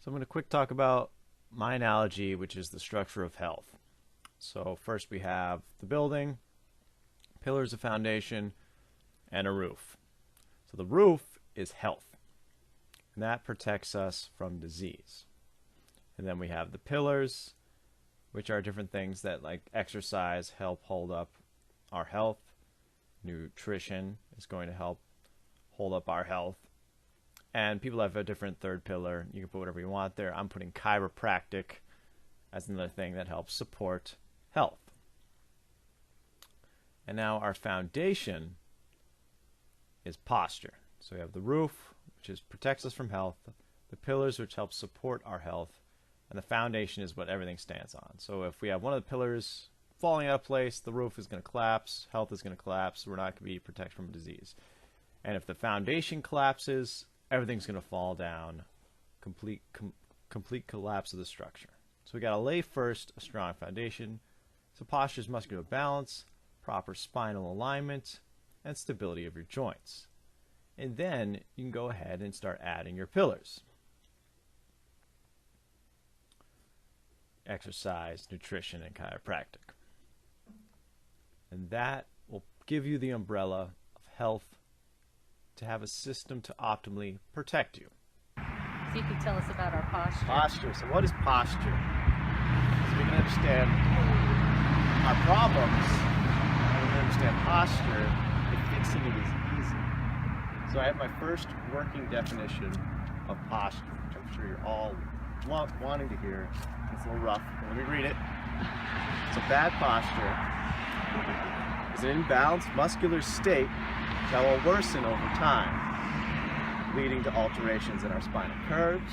So I'm going to quick talk about my analogy, which is the structure of health. So first we have the building, pillars of foundation, and a roof. So the roof is health, and that protects us from disease. And then we have the pillars, which are different things that, like exercise, help hold up our health. Nutrition is going to help hold up our health. And people have a different third pillar. You can put whatever you want there. I'm putting chiropractic as another thing that helps support health. And now our foundation is posture. So we have the roof, which protects us from health, the pillars, which help support our health, and the foundation is what everything stands on. So if we have one of the pillars falling out of place, the roof is going to collapse, health is going to collapse, we're not going to be protected from disease. And if the foundation collapses, everything's going to fall down, complete collapse of the structure. So we got to lay first a strong foundation. So posture is muscular balance, proper spinal alignment, and stability of your joints. And then you can go ahead and start adding your pillars. Exercise, nutrition, and chiropractic. And that will give you the umbrella of health to have a system to optimally protect you. So you can tell us about our posture. Posture. So what is posture? So we can understand our problems, and we can understand posture, and fixing it is easy. So I have my first working definition of posture, which I'm sure you're all wanting to hear. It's a little rough, but let me read it. So bad posture is an imbalanced muscular state that will worsen over time, leading to alterations in our spinal curves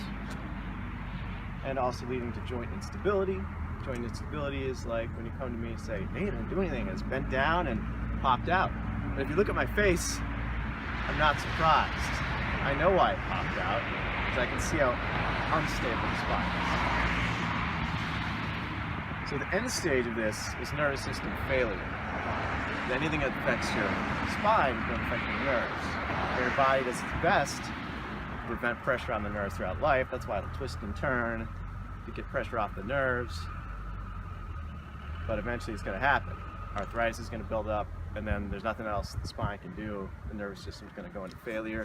and also leading to joint instability. Joint instability is like when you come to me and say, hey, I didn't do anything, it's bent down and popped out. But if you look at my face, I'm not surprised. I know why it popped out, because I can see how unstable the spine is. So the end stage of this is nervous system failure. Anything that affects your spine is going to affect your nerves. Your body does its best to prevent pressure on the nerves throughout life. That's why it'll twist and turn to get pressure off the nerves. But eventually it's going to happen. Arthritis is going to build up, and then there's nothing else the spine can do. The nervous system is going to go into failure.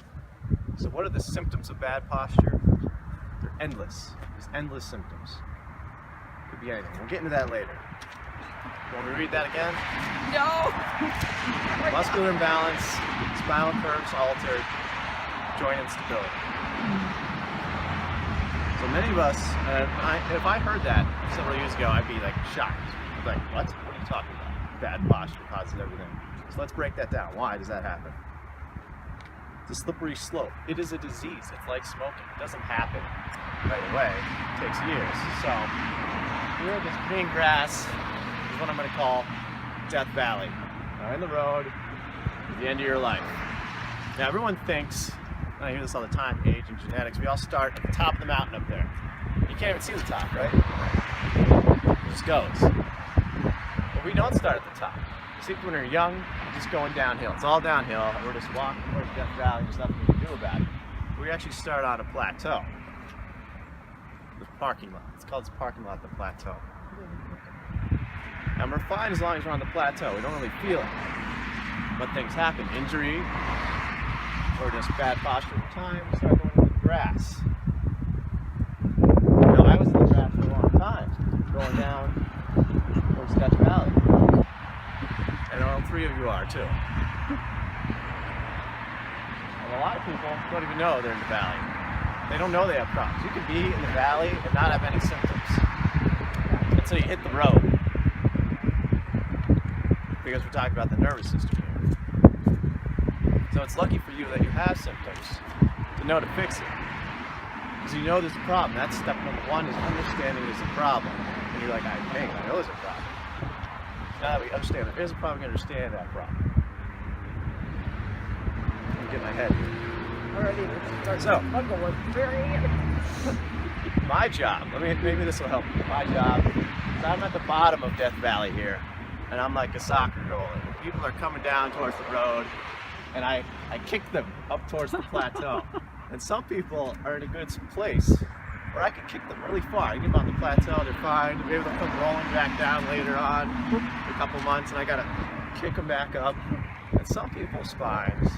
So what are the symptoms of bad posture? They're endless. There's endless symptoms. Could be anything. We'll get into that later. Want me to read that again? No! Muscular imbalance, spinal curves altered, joint instability. So many of us, if I heard that several years ago, I'd be like shocked. I'd be like, what? What are you talking about? Bad posture causes everything. So let's break that down. Why does that happen? It's a slippery slope. It is a disease. It's like smoking. It doesn't happen right away. It takes years. So here, this green grass is what I'm going to call Death Valley. Now in the road, at the end of your life. Now everyone thinks, and I hear this all the time, age and genetics, we all start at the top of the mountain up there. You can't even see the top, right? It just goes. But we don't start at the top. See, when we're young, we're just going downhill. It's all downhill, and we're just walking towards Death Valley, there's nothing we can do about it. We actually start on a plateau. The parking lot. It's called this parking lot the plateau. And we're fine as long as we're on the plateau. We don't really feel it. But things happen. Injury, or just bad posture over time, we start going into the grass. Now, I was in the grass for a long time, going down towards Death Valley. And all three of you are, too. And a lot of people don't even know they're in the valley. They don't know they have problems. You can be in the valley and not have any symptoms until you hit the road. Because we're talking about the nervous system here. So it's lucky for you that you have symptoms to know to fix it. Because you know there's a problem. That's step number one, is understanding there's a problem. And you're like, dang, I know there's a problem. Now that we understand there is a problem, we understand that problem. Let me get my head here. Alrighty, So, very my job, maybe this will help you. My job is I'm at the bottom of Death Valley here, and I'm like a soccer goal. And people are coming down towards the road, and I kick them up towards the plateau. And some people are in a good place, or I can kick them really far. I get them on the plateau, they're fine. Maybe they'll come rolling back down later on in a couple months, and I gotta kick them back up. And some people's spines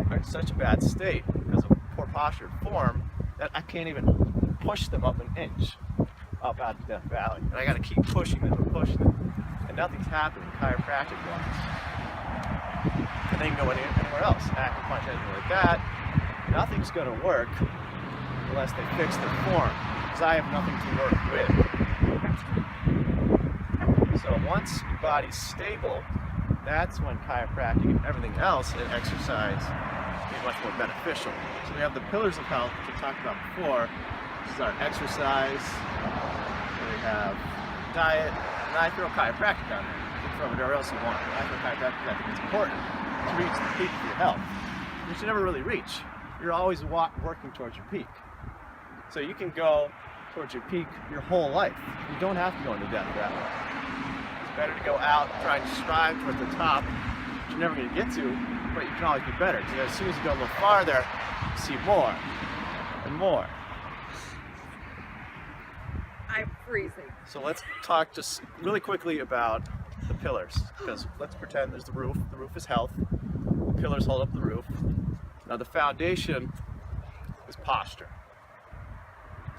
are in such a bad state because of poor posture and form that I can't even push them up an inch up out of Death Valley. And I gotta keep pushing them and pushing them. And nothing's happening chiropractic wise. And they can go anywhere else, acupuncture, anything like that. Nothing's gonna work unless they fix their form, because I have nothing to work with. So once your body's stable, that's when chiropractic and everything else and exercise is much more beneficial. So we have the pillars of health, which we talked about before. This is our exercise, we have diet, and I throw chiropractic on there. You can throw whatever else you want. I throw chiropractic, I think it's important to reach the peak of your health. You should never really reach. You're always working towards your peak. So you can go towards your peak your whole life. You don't have to go into Death Valley. It's better to go out and try and strive towards the top, which you're never going to get to, but you can always be better. Because as soon as you go a little farther, you see more and more. I'm freezing. So let's talk just really quickly about the pillars, because let's pretend there's the roof. The roof is health. The pillars hold up the roof. Now the foundation is posture.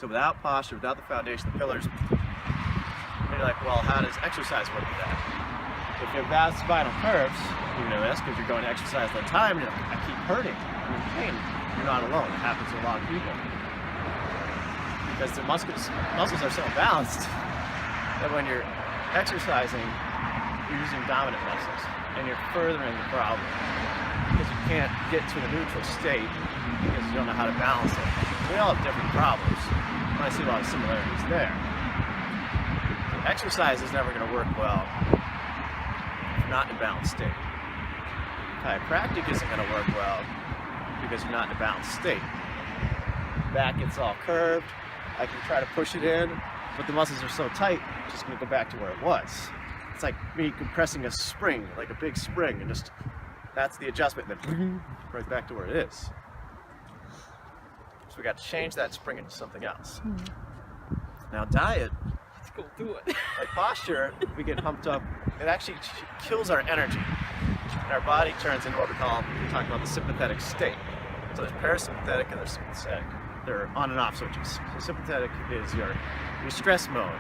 So without posture, without the foundation, the pillars, you're like, well, how does exercise work with that? If you have bad spinal curves, you know this because you're going to exercise all the time, and you're like, I keep hurting, I'm in pain. You're not alone. It happens to a lot of people. Because the muscles are so balanced that when you're exercising, you're using dominant muscles, and you're furthering the problem because you can't get to a neutral state because you don't know how to balance it. We all have different problems, and I see a lot of similarities there. So exercise is never going to work well if you're not in a balanced state. Chiropractic isn't going to work well because you're not in a balanced state. Back gets all curved. I can try to push it in, but the muscles are so tight, it's just going to go back to where it was. It's like me compressing a spring, like a big spring, and just that's the adjustment, and then right back to where it is. So we got to change that spring into something else. Now diet, Let's go do it. like posture, we get humped up. It actually kills our energy, and our body turns into what we talk about the sympathetic state. So there's parasympathetic and there's sympathetic. They're on and off switches. So sympathetic is your stress mode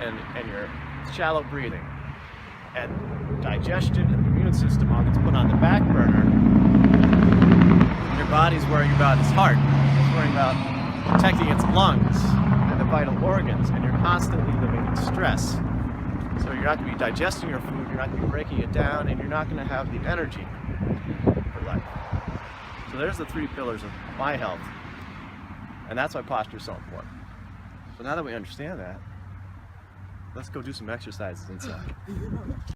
and your shallow breathing. And digestion and the immune system all gets put on the back burner. Your body's worrying about its heart. It's worrying about protecting its lungs and the vital organs, and you're constantly living in stress. So you're not going to be digesting your food, you're not going to be breaking it down, and you're not going to have the energy for life. So there's the three pillars of my health. And that's why posture is so important. So now that we understand that, let's go do some exercises inside.